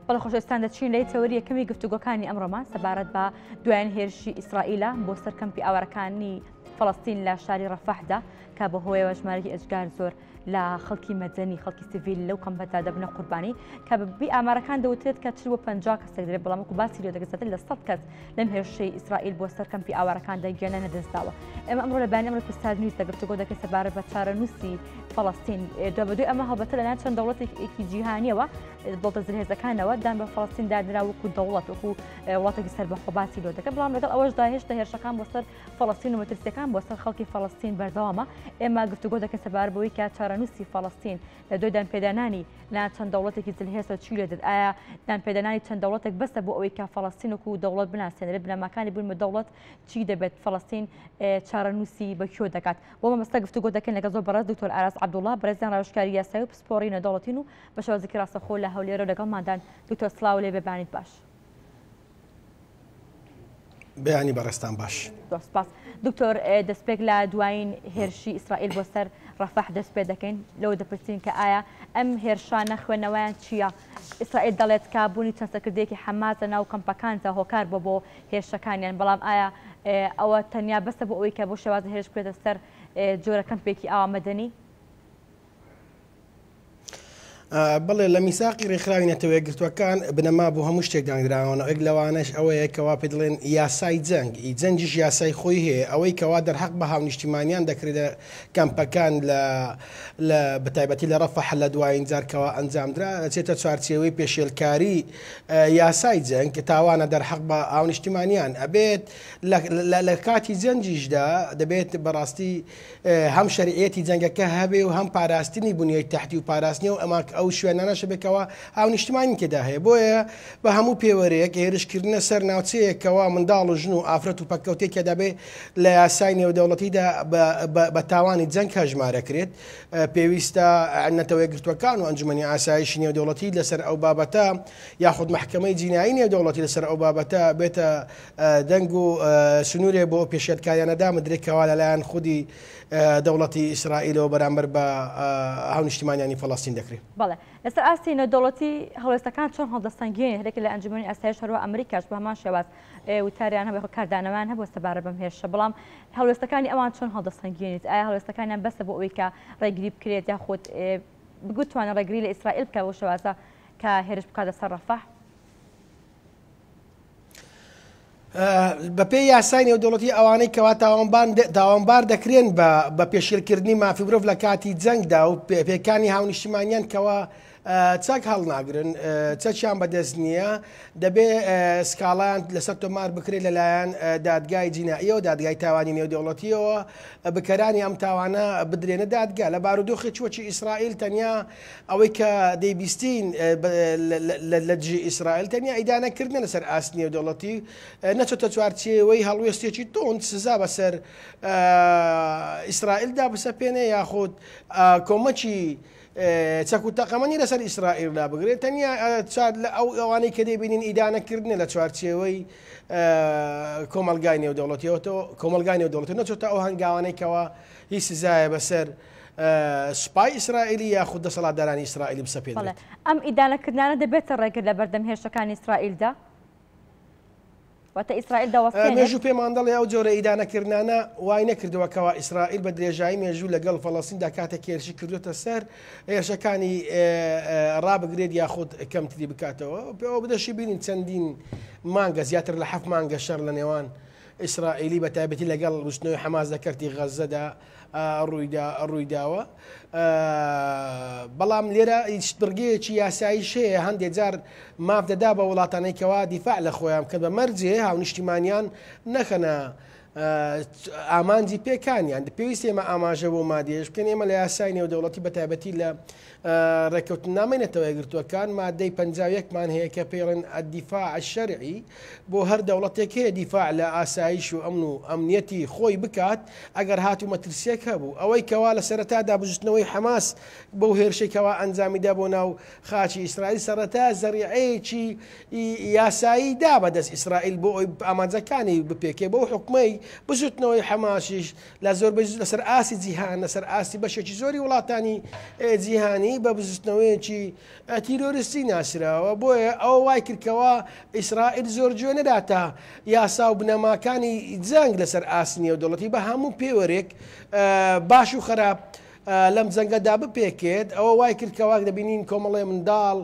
بەڵێ خۆشەویستان دەچین لەی تەوەری یەکەمی گفتوگۆکانی ئەمڕۆمان سەبارەت بە دوایین هێرشی ئیسرائیلە بۆ سەر کەمپی ئاوارەکانی فەڵەستین لە شاری ڕەفەحدا کە بەهۆیەوە ژمارەی ئەجگار زۆر لە خەڵکی مەدەنی خەڵکی سیڤیل لەو کەمپەدا دەبنە قوربانی کە بەبی ئامارەکان دەوترێت کە 40 کەسێک دەبێت بەڵام وەکو باسی لێ دەگەزێت لە 100 کەس لەم هێرشەی ئیسرائیل بۆ سەر کەمپی ئاوارەکان دەگەێنە نەدەستداوە. ئێمە ئەمڕۆ لە بەیانی ئەمڕۆ پستاد نیوز دەگفتوگۆ دەکەین سەبارەت بە چارەنووسی فەڵەستین دو بەدوای ئەمە هەڵبەتە لەلایەن چەند دەوڵەتێکی جیهانیەوە دڵتە زرهێزەکانەوە دان بە فەڵەستین دادرا وەکو دەوڵەت وەکو وڵاتێکی سەربەخۆ باسی لێ دەکەن بەڵام لەگەڵ ئەوەشدا هێشتا هێرشەکان بۆ سەر فەڵەستین و مەترسیەکان بۆ سەر خەڵکی فەڵەستین بەردەوامە. ئێمە گفتوگۆ دەکەین سەبارەت بەوەی کە چارەنووسی فەڵەستین لە دوای دانپێدانانی لە چەند دەوڵەتێکی جلهێزە چی لێ دێت ئایا دانپێدانانی چەند دەوڵەتێک بەسە بۆ ئەوەی کە فەڵەستین وەکو دەوڵەت بناسێنرێت بنەماکانی بوون بە دەوڵەت چی دەبێت فەڵەستین چارەنووسی بەکوێ دەکات. بۆ مەبەستە گفتوگۆ دەکەین لەگەڵ زۆر بەڕێز دکتۆر ئاراس عەبدوڵڵا بەڕێزیان ڕاوێژکاری یاسایی و پسپۆڕی نێودەوڵەتین و بە شێوازێکی ڕاستەخۆ لە هەولێرە لەگەڵماندان. دکتۆر سڵاو لێ بێبانیت باش. بەیانی بەڕێستان باش. سپاس. دکتۆر دەستپێک لە دوایین هێرشی ئیسرائیل بۆ سەر ڕەفەح دەست پێ دەکەین لەوە دەپرسین کە ئایا ئەم هێرشانە خوێنەوەیان چییە؟ ئیسرائیل دەڵێت کە بوونی چەند سەرکردەیەکی حەماسە ناو کەمپەکاندا هۆکار بۆ هێرشەکانیان بەڵام ئایا ئەوە تەنیا بەسە بۆ ئەوەی کە بۆ شێوازە هێرش بکرێتە سەر جۆرە کەمپێکی ئاوا مەدەنی؟ بڵێ لە میساقی ڕێکخراوی نەتەوە یەکگرتووەکان بنەما بۆ هەموو شتێک دانراوەوە ئەک لەوانش ئەوەیە کەوا پێ دڵێن یاسای جەنگیش یاسای خۆی هەیە ئەوەی کەوا دەرحەق بە هاونیشتیمانیان دەکرێت کەمپەکان لە بەتایبەتی لە ڕەفەح لە دوایین جارکەوە ئەنجامدرا دەچێتە چوارچێوەی پێشێلکاری یاسای جەنگ کە تاوانە دەرحەق بە هاونیشتیمانیان ئەبێت لە کاتی جەنجیشدا دەبێت بەڕاستی هەم شەریعەتی جەنگەکە هەبێ و هەم پاراستنی بنیەی تەحتی و پاراستنی و ئەمە ئەو شوێنانەشە بێکەوە هاونیشتیمانی تێدا هەیە بۆیە بە هەموو پێوەرەیەک هێرشکردنە سەر ناوچەیەکەوە منداڵ و ژن و ئافرەت و پەککەوتێکە دەبێ لە یاسای نێودەوڵەتیدا بە تاوانی جەنگ هەژمارەکرێت پێویستە نەتەوە یەکگرتووەکان و ئەنجومەنی ئاسایشی نێودەوڵەتی لەسەر ئەو بابەتە یاخود محکەمەی جینایی نێودەوڵەتی لەسەر ئەو بابەتە بێتە دەنگ و سنوورێ بۆ پێشێتکاریانەدا مدرێکەوە لەلایەن خودی دەوڵەتی ئیسرائیلەوە بەرامبەر بە هاونیشتیمانیانی فەڵەستین دەکرێت. بەڵێ لەسەر ئاستی نێودەوڵەتی هەڵوێستەکان چۆن هەڵدەستەنگێنێت هەرێک لە ئەنجومەنی ئاسایش هەروە ئەمریکاش بە هەمان شێواز وتاریان هەبێ کاردانەوان هەبوو سەبارەت بەم هێرشە بڵام هەڵوێستەکانی ئەوان چۆن هەڵدەستەنگێنێت ئایا هەڵوێستەکانیان بەسە بۆ ئەوەی کە ڕێگری بکرێت یاخود بگوتوانە ڕێگری لە ئیسرائیل بکە بۆ شێوازە کە هێرش بکاتە سەر ڕەفەح؟ بە پێی یاسای نێودەوڵەتی ئەوانەی کەوا تاوانبار دەکرێن بە پێشێلکردنی مافی مرۆڤ لە کاتی جەنگدا و پێکانی هاونیشتیمانیان کەوا چاک هەڵناگرن چەچیان بەدەست نییە دەبێ سکاڵیان لەسەر تۆمار بکرێت لەلایەن دادگای جیناییەوە دادگای تاوانی نێودەوڵەتیەوە بکەرانی ئەم تاوانە بدرێنە دادگا لە بارودۆخی چوەکی ئیسرائیل تەنیا ئەوەی کە دەیبیستین لە دژی ئیسرائیل تەنیا ئیدانەکردنە لەسەر ئاست نێودەوڵەتی نەچۆتە چوارچێوەی هەڵوێستێکی تۆند سزا بەسەر ئیسرائیلدا بسەپێنێ یاخود کۆمەکی چەک و تەقەمەنی لەسەر ئیسرائیل لا بگرێت تەنیا لە ئەو ئەوانەی کە دەیبینین ئیدانەکردنە لە چوارچێوەی کۆمەلگای نێودەوڵەتی نەچۆتە ئەو هەنگاوانەیەکەوە هیچ سزایە بەسەر سوپای ئیسرائیلی یاخود دەسەڵاتدارانی ئیسرائیلی بسەپێنێت. ئەم ئیدانەکردانە دەبێتە ڕێگر لە بەردەم هێرشەکانی ئیسرائیلدا؟ واتە ئیسرائیل مێژوو پێمان دەڵێ ئەو جۆرە ئیدانەکردانە وای نەکردووەکەوە ئیسرائیل بە درێژایی مێژوو لەگەڵ فەڵەستیندا کاتێک هێرشی کردوتە سەر هێرشەکانی ڕابگرێت یاخود کەمتری بکاتەوە پێوە بدەشی بینین چەندین مانگە زیاتر لە 7 مانگە شەڕ لە نێوان ئیسرائیلی بە تایبەتی لەگەڵ وشتنەوەی حەماس دەکەرتی غەزەدا ڕوویداوە بەڵام لێرە بڕگەیەکی یاساییش هەیە هەندێک جار ماف دەدا بە وڵاتانێکەوە دیفاع لە خۆیان کە بە مەرجێ هاونیشتیمانیان نەخەنە ئامانجی پێکانیان پێویست ئێمە ئاماژە بۆ مادێش بکەن ئێمە لە یاسای نێودەوڵەتی بە تایبەتی لە ڕێککەوتنامەی نەتەوە یەکگرتووەکان مادەی 51مان هەیە کە پێڵێن الدیفاع الشەرعی بۆ هەر دەوڵەتێک هەیە دیفاع لە ئاسایش و ئەمن و ئەمنیەتی خۆی بکات ئەگەر هاتوو مەترسیەک هەبوو ئەوەی کەوا لە سەرەتادا بژنەوەی حەماس بەو هێرشێکەوە ئەنجامیدا بۆ ناو خاچی ئیسرائیل سەرەتا زەریعەیەکی یاسایی دا بەدەست ئیسرائیل بۆ ئەوی ئامانجەکانی بپێکێ بەو حکومەی بزوتنەوەی حەماسیش لە زۆربەی لەسەر ئاسی جیهان لەسەر ئاسی بەشێکی زۆری وڵاتانی جیهانی بە بزوتنەوەیەکی تیرۆریستی ناسراوە بۆیە ئەوە وای کردکەوە ئیسرائیل زۆر گوێ نەداتە یاسا و بنەماکانی جەنگ لەسەر ئاسنیە و دەوڵەتی بە هەموو پێوەرێک باش و خراپ لەم جەنگەدا بپێکێت ئەوە وای کردکەوا دەبینین کۆمەڵێ منداڵ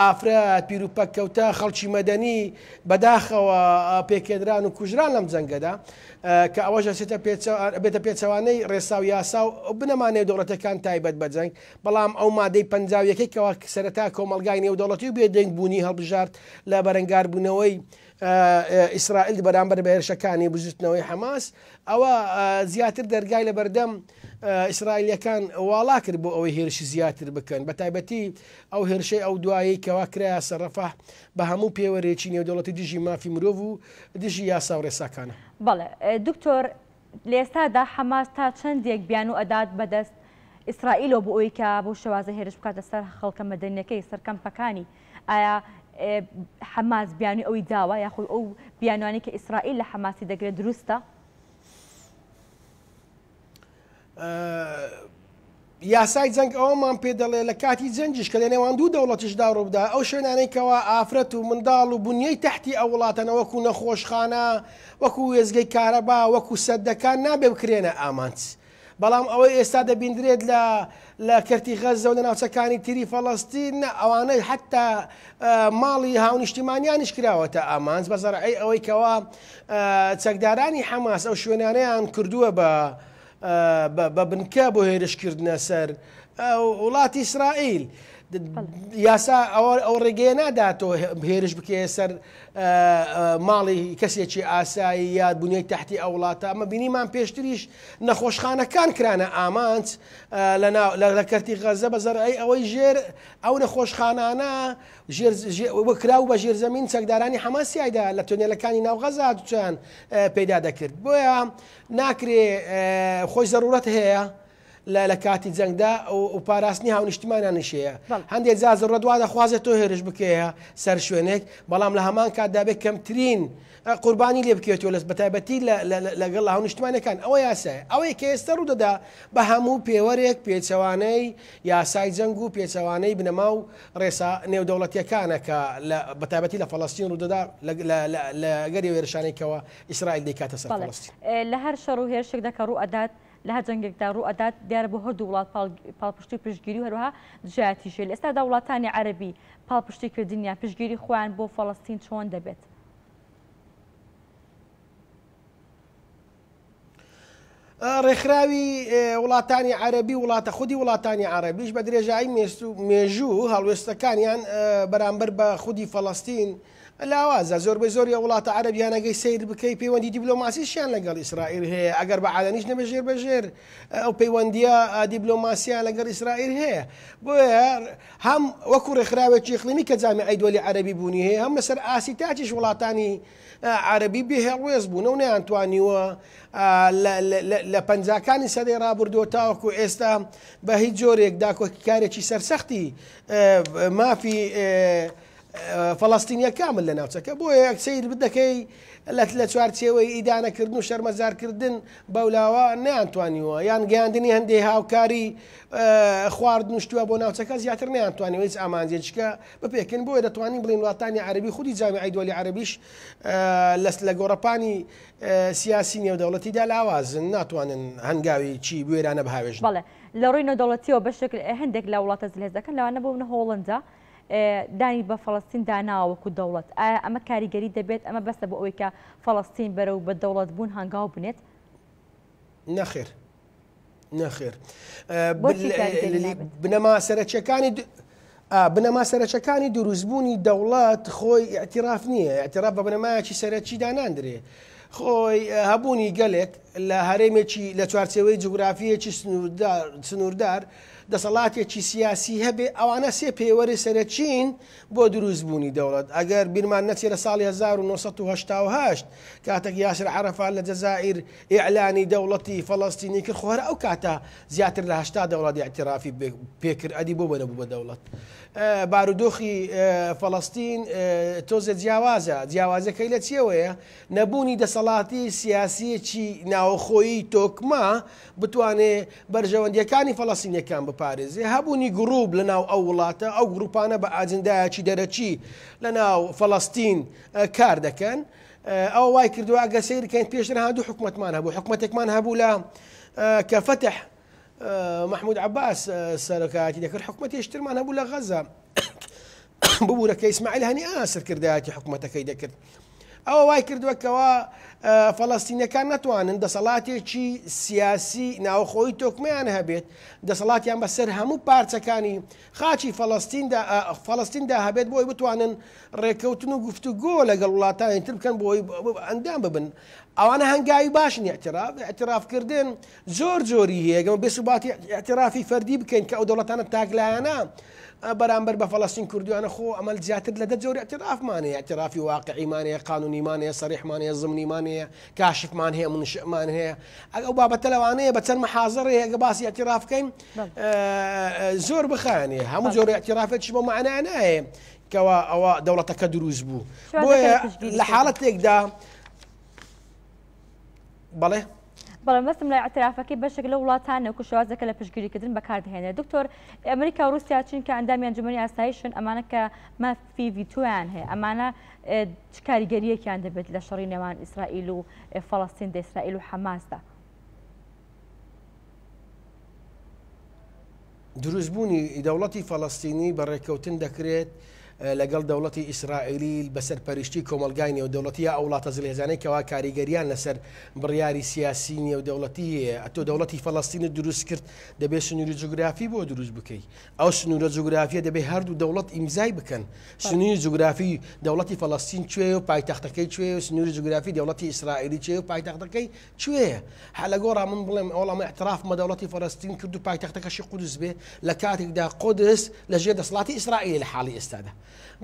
ئافرەت پیرروپەککەوتە خەڵکی مەدەنی بەداخەوە پێکێدران و کوژران لەم جەنگەدا کە ئەوەش بێتە پێچەوانەی ڕێسا و یاسا و بنەمانێ دەوڵەتەکان تایبەت بە جەنگ بەڵام ئەو مادەی پەنجاویەکەیەوە سەرەتا کۆمەلگای نێودەوڵەتی و بێدەنگ بوونی هەڵبژارد لە بەرەنگاربوونەوەی ئیسرائیل بەرامبەر بە هێرشەکانی بزوتنەوەی حەماس ئەوە زیاتر دەرگای لە بەردەم ئیسرائیلیەکان واڵا کرد بۆ ئەوەی هێرشی زیاتر بکەن بە تایبەتی ئەو هێرشەی ئەو دوایی کەوا کرایە سەرڕەفح بە هەموو پێوەرێکی نێودەوڵەتی دژی مافی مرۆڤ و دژی یاسا و ڕێساکانە. بەڵێ دکتۆر لە ئێستادا حەماس تا چەندێک بیان و ئەدات بەدەست ئیسرائیلەوە بۆ ئەوی کە بۆ شێوازە هێرش بکاتە سەر خەڵکە مەدەنیەکەی سەر کەمپەکانی ئایا حەماس بیانی ئەوی داوە یاخود ئەو بیانوانی کە ئیسرائیل لە حەماسی دەگرێت دروستە؟ یاسای جەنگ ئەوەمان پێ دەڵێ لە کاتی جەنجش کە لە نێوان دوو دەوڵەتیشدا ڕووبدا ئەو شوێنانەی کەوا ئافرەت و منداڵ و بنیەی تەحتی ئەو وڵاتەنە وەکو نەخۆشخانە وەکو وێزگەی کارەبا وەکو سەدەکان نابێ بکرێنە ئامانچ بەڵام ئەوەی ئێستا دەبیندرێت لە کەرتی غەزە و لە ناوچەکانی تری فەڵەستین ئەوانەی حتا ماڵی هاونیشتیمانیانیش کراوەتە ئامانج بە زەرعی ئەوەی کەوا چەکدارانی حەماس ئەو شوێنانەیان کردووە بە بنکە بۆ هێرشکردنە سەر وڵاتی ئیسرائیل یاسا ئەو ڕێگەیە ناداتەوە هێرش بکێ سەر ماڵی کەسێکی ئاسایی یا بنیەی تەحتی ئەو وڵاتە ئەمە بینیمان پێشتریش نەخۆشخانەکان کرانە ئامانج لە کەرتی غەزە بە زەرعی ئەوەی ژێر ئەو نەخۆشخانانە وەکرا و بە ژێرزەمین چەکدارانی حەماسیایدا لە تۆنێلەکانی ناو غەزا دوچیان پەیدا دەکرد بۆیە ناکرێ خۆی زەرورەت هەیە لە کاتی جەنگدا و پاراستنی هاونیشتیمانیانیشەیە هەندێک جار ڕەدوا دەخوازێت تۆ هێرش بکەیە سەر شوێنێک بەڵام لە هەمان کاتدا بێت کەمترین قوربانی لێ بکەوێتەوە لەس بەتایبەتی لەگەڵ هاونیشتیمانەکان ئەوە یاسایە ئەوەی کە ئێستا ڕوودەدا بە هەموو پێوەرێک پێچەوانەی یاسای جەنگ و پێچەوانەی بنەما و ڕێسا نێودەوڵەتیەکانە کە بەتایبەتی لە فەڵەستین ڕوودەدا لە گەری وێرشانێکەوە ئیسرائیل دەیکاتە سەر فەڵەستین لە هەر شەڕ و هێرشێکدا کە ڕوو ئەدات لە هەر جەنگێکدا ڕوو ئەدات دیارە بۆ هەردوو وڵات پاڵپشتی پشتگیری و هەروەها دژایەتیشێ لە ئێستادا وڵاتانی عەرەبی پاڵپشتی کردنیان پشتگیری خۆیان بۆ فەڵەستین چۆن دەبێت؟ ڕێکخراوی وڵاتانی عەرەبی وڵاتە خودی وڵاتانی عەرەبیش بە درێژایی مێژوو هەڵوێستەکانیان بەرامبەر بە خودی فەڵەستین لاوازە زۆربەی زۆری وڵاتە عەرەبیانەگەی سیر بکەی پەیوەندی دیبلۆماسیشیان لەگەڵ ئیسرائیل هەیە ئەگەر بە عەلەنیش نەبێ بەژێر ئەو پەیوەندیە دیبلۆماسیان لەگەڵ ئیسرائیل هەیە بۆیە هەم وەکو ڕێکخراوێکی ئیقلیمی کە جامیعەی دۆلی عەرەبی بوونی هەیە هەم لەسەر ئاسی تاچیش وڵاتانی عەرەبی بێهێڵوێز بوون و نەیانتوانیوە لە پەنجاکانی سەدەی ڕابردووە تاوەکو ئێستا بە هیچ جۆرێکدا کۆکیکارێکی سەرسەختی مافی فەڵەستینیە کامل لە ناوچەکە بۆیە سیر بدەکەی لە چوارچێوەی ئیدانەکردن و شەرمەزارکردن بەولاوە نەیانتوانیوە یان گەیاندنی هەندێک هاوکاری خواردن شتووە بۆ ناوچەکە زیاتر نەیانتوانیوە هیچ ئامانجێکە بپێکن بۆیە دەتوانین بڵین وڵاتانی عەرەبی خودی جامیعەی دۆلی عەرەبیش لە گۆڕەپانی سیاسی نێودەوڵەتیدا لاوازن ناتوانن هەنگاوی چی بوێرانە بەهاوێژن. بەڵێ لە ڕووی نێودەوڵەتیەوە بەشێک هەندێک لە وڵاتە جلێزەکەن لەوانە بوونە هۆڵندا دانی بە فەڵەستین داناوەکو دەوڵەت ئایا ئەمە کاریگەری دەبێت ئەمە بەسە بۆ ئەوەی کە فەڵەستین بەرەو بە دەوڵەت بوون هەنگاو بنێت؟ نەخێر نەخێر بنەما سەرچەکانی دروستبوونی دەوڵەت خۆی ئەتیراف نییە ئەتیراف بە بنەمایەکی سەرەکی داناندرێ خۆی هەبوونی گەلێک لە هەرێمێکی لە چوارچێوەی جوگرافیەکی سنووردار دەسەڵاتێکی سیاسی هەبێ ئەوانە سێ پێوەری سەرچین بۆ دروستبوونی دەوڵەت ئەگەر بیرمان نەچێت لە ساڵی 1970 کاتێک یاسر عەرەفات لە جەزائیر ئیعلانی دەوڵەتی فەڵەستینی کرد خۆرە ئەو کاتە زیاتر لە 80 دەوڵەت ئیعترافی پێکرد ئەدی بۆ بەنەبوو بە دەوڵەت بارودۆخی فەڵەستین تۆزە جیاوازەکەی لە چیەوەیە نەبوونی دەسەڵاتی سیاسیەکی ناوخۆیی تۆکما بتوانێت بەرژەوەندیەکانی فەڵەستینیەکان بپارێزێ هەبوونی گروپ لە ناو ئەو وڵاتە ئەو گروپانە بە ئاجندایەکی دەرەچی لە ناو فەڵەستین کار دەکەن ئەو وای کردووە ئەگە سەیرکەین پێشتر هەندوو حکومەتمان هەبوو حکومەتێکمان هەبوو لە کە فتح محمود عباس سەرۆکایەتی دەکرد حکومەتێشترمان هەبوو لە غەزە ببوورەکە ئیسماعیل هەنیئا سەرکردایەتی حکومەتەکەی دەکرد ئەوە وای کردووەکەوە فەڵەستینیەکان ناتوانن دەسەڵاتێکی سیاسی ناوخۆی تۆکمەیان هەبێت دەسەڵاتیان بەسەر هەموو پارچەکانی خاچی فەڵەستیندا هەبێت بۆی بتوانن ڕێکەوتن و گفتوگۆ لەگەڵ وڵاتانی تر بکەن بۆی ئەندام ببن ئەوانە هەنگاوی باشن ئاعترافکردن زۆر جۆری هەیە گەمە بێسوباتی ئاعترافی فەردی بکەین کە ئەو دەوڵەتانە تاکلایانە بەرامبەر بە فەڵەستین کوردیانە خۆ ئەمەل زیاتر لە دە جۆری ئاعترافمانەیە ئاعترافی واقعیمانەیە قانونیمانەیە سەریحمانەیە زمنیمانەیە کاشفمان هەیە منشئمان هەیە ئەو بابەتە لەوانەیە بە چەند محاضەڕێ ئەگە باسی ئاعتراف بکەین زۆر بخانێ هەموو جۆری ئاعترافێکی بۆ معنای نایە کەوا ئەوە دەوڵەتەکە دروست بوو بۆیە لە حاڵەتێکدا بەڵێ بەڵام بەستم لای ئاعترافەکەی بەشێک لە وڵاتانە وەکو شێوازەکە لە پشتگیریکردن بەکاردهێنێت دکتۆر ئەمریکا و رووسیا چین کە ئەندامی ئەنجومەنی ئاسایشن ئەمانە کە مافی ڤیتۆیان هەیە ئەمانە چ کاریگەریەکیان دەبێت لە شەڕی نێوان ئیسرائیل و فەڵەستین دە ئیسرائیل و حەماسدا دروستبوونی دەوڵەتی فەڵەستینی بەڕێکەوتن دەکرێت لەگەڵ دەوڵەتی ئیسرائیلی بەسەر پەرشتی کۆمەلگای نێودەوڵەتی یا ئەو وڵاتە زلێزانەی کەوا کاریگەریان لەسەر بڕیاری سیاسی نێودەوڵەتی هەیە ئەتۆ دەوڵەتی فەڵەستینت دروست کرد دەبێت سنووری جوگرافی بۆ دروست بکەیت ئەو سنوورە جوگرافیە دەبێت هەردوو دەوڵەت ئیمزای بکەن سنووری جوگرافی دەوڵەتی فەڵەستین کوێ و پایتەختەکەی کوێ و سنووری جوگرافی دەوڵەتی ئیسرائیلی کوێ و پایتەختەکەی کوێیە هەلەگۆڕا من بڵێم ئەوڵامە ئەعتراف مە دەوڵەتی فەڵەستین کرد و پایتەختەکەشی قودس بێ لە کاتێکدا قودس لەژێر دەسەڵاتی ئیسرائیل لە حاڵی ئێستادا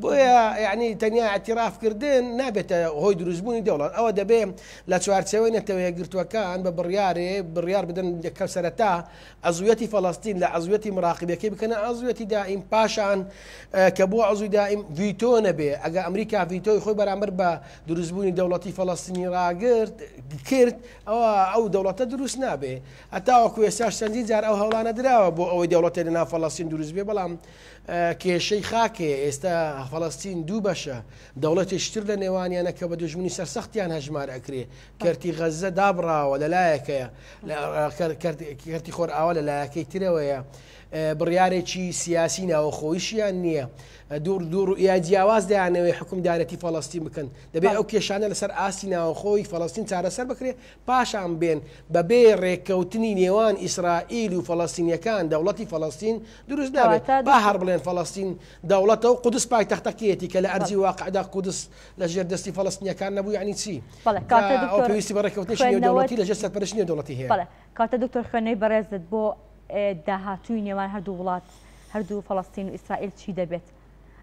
بۆیە یعنی تەنیا ئاعترافکردن نابێتە هۆی دروستبوونی دەوڵەت ئەوە دەبێت لە چوارچەوەی نەتەوەیە گرتووەکان بە بڕیار بدەن کە سەرەتا عەزویەتی فەڵەستین لە عەزویەتی مراقبەکەی بکەنە عەزویەتی دائیم پاشان کە بۆ عەزوی دائیم ڤیتۆ نەبێ ئەگە ئەمریکا ڤیتۆی خۆی بەرامبەر بە دروستبوونی دەوڵەتی فەڵەستینی ڕاگرت کرد ئەو دەوڵەتە دروست نابێ هەتاوەکو ئێستاش چەندین جار ئەو هەوڵانە دراوە بۆ ئەوەی دەوڵەتێ لەناو فەڵەستین دروست بێ بەڵام کێشەی خاکێ ئێستا فەڵەستین دوو بەشە دەوڵەتێشتر لە نێوانیانە کە بە دژمنی سەرسەختیان هەژمار ئەکرێ کەرتی غەزە دابڕاوە لەلایەکەیە کەرتی خۆرئاوە لەلایەکەی ترەوەیە بڕیارێکی سیاسی ناوەخۆیشیان نییە دوور یا جیاواز دەیانەوەی حکومدارەتی فەڵەستین بکەن دەبێت ئەو کێشانە لەسەر ئاستی ناوەخۆی فەڵەستین چارەسەر بکرێ پاشان بێن بەبێ ڕێککەوتنی نێوان ئیسرائیل و فەڵەستینیەکان دەوڵەتی فەڵەستین دروست نابێت با هەر بڵێن فەڵەستین دەوڵەتە و قودس پایتەختەکەیەتی کە لە ئەرجی واقعدا قودس لە ژێر دەستی فەڵەستینیەکان نەبوو یعنی چی ئەو پێویستی بە ڕێککەوتنی نێودەوڵەتی لە ژێر سەرپەرشتی نێودەوڵەتی هەیە کاتە دکتۆر خوێنەی بەڕێزت بۆ داهاتووی نێوان هەردوو وڵات هەردوو فەڵەستین و ئیسرائیل چی دەبێت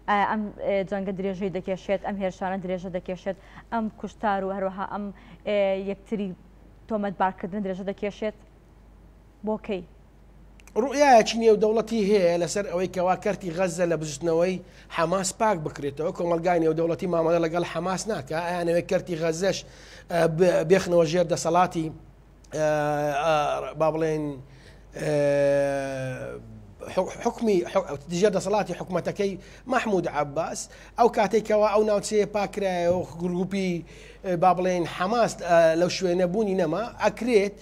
ئەم جەنگە درێژەی دەکێشێت ئەم هێرشانە درێژە دەکێشێت ئەم کوشتار و هەروەها ئەم یەکتری تۆمەتبارکردن درێژە دەکێشێت بۆکەی ڕوئایەکی نێودەوڵەتی هەیە لەسەر ئەوەی کەوا کەرتی غەزە لە بژنەوەی حەماس پاک بکرێتەوە کۆمەلگای نێودەوڵەتی مامەڵە لەگەڵ حەماس ناکە ئەیانەوەی کەرتی غەزەش بێخنەوە ژێر دەسەڵاتی با بڵێن حکمی دژێر دەسەڵاتی حکوومەتەکەی محمود عباس ئەو کاتێکەوە ئەو ناوچەیە پاکرایە و گروپی با بڵێن حەماس لەو شوێنە بوونی نەما ئەکرێت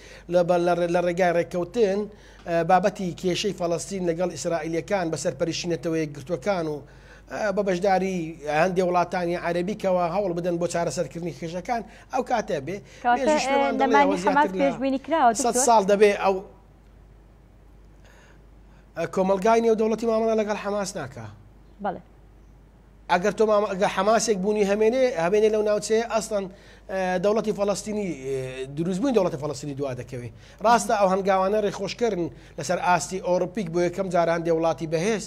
لە ڕێگای ڕێککەوتن بابەتی کێشەی فەڵەستین لەگەڵ ئیسرائیلیەکان بەسەر پەرشینەتەوەی گرتوەکان و بە بەشداری هەندێک وڵاتانی عەرەبیکەوە هەوڵ بدەن بۆ چارەسەرکردنی کێشەکان ئەو کاتە بێ ساڵ دەبێ ئەو کۆمەلگای نێودەوڵەتی مامەڵە لەگەڵ حەماس ناکە بەڵێ ئەگەر تۆ حماسێک بوونی هەمێنێ لەو ناوچەیە ئەسڵەن دەوڵەتی فەڵەستینی دروستبووین دەوڵەتی فەڵەستینی دوا دەکەوێت ڕاستە ئەو هەنگاوانە ڕێخۆشکردن لەسەر ئاستی ئۆروپیک بۆ یەکەم جاران دەوڵاتی بەهێز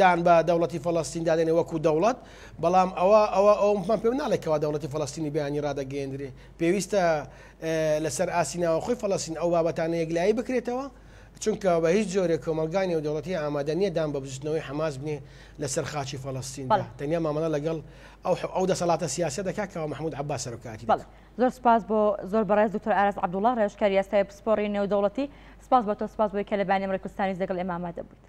دان بە دەوڵەتی فەڵەستین دادێنێ وەکو دەوڵەت بەڵام ئەومان پێ ناڵێکەوە دەوڵەتی فەڵەستینی بیانی ڕدەگەێنرێ پێویستە لەسەر ئاسی ناوەخۆی فەڵەستین ئەو بابەتانە یەکلایی بکرێتەوە چونکە بە هیچ جۆرێک کۆمەلگانی و دەوڵەتی ئامادە نییە دان بە بزنەوەی حماس بنێ لەسەر خاچی فەڵەستیندا تەنیا مامەڵە لەگەڵ ئەو دەسەڵاتە سیاسە دەکاتەوە محمود عەباس سەرۆکاتی زۆر سپاس بۆ زۆر بەڕێز دکتۆر ئاراس عەبدوڵڵا ڕێژکاری یاسای پسپۆڕی نێودەوڵەتی سپاس بۆ تۆ سپاس بۆی کە لە بانی ئەمڕۆی کوردستانی لەگەڵ ئێمە ئامادە بوویت.